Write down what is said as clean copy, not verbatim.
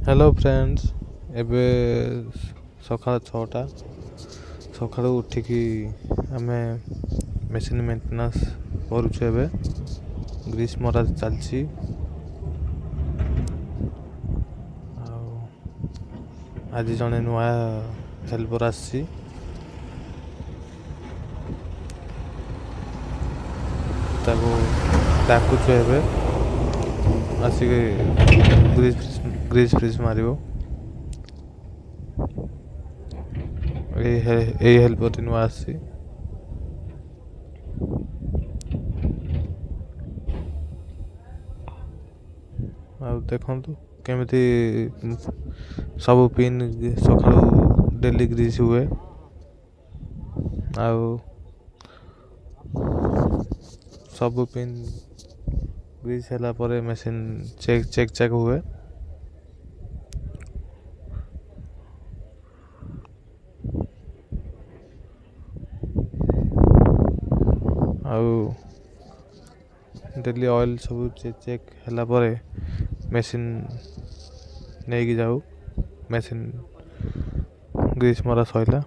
Hello friends एबे सकाळ 6टा सकाळू उठिकी आमे मेसिन मेंटेनेंस करूछु। एबे ग्रीस मरा चलछि आज जने नुआ हेल्पर आसी ताको डाकुछु। एबे आसिके ग्रीस फ्रीज मारिबो। ए हेल्पर नुआ आसी देखु केमिति सब पिन सकाळू डेली ग्रीस हुए। सब पिन ग्रीस होला परे मशीन चेक हुए। डेली ऑयल सब चेक होला परे मशीन नहीं जाऊ। मशीन ग्रीस मरा सैला।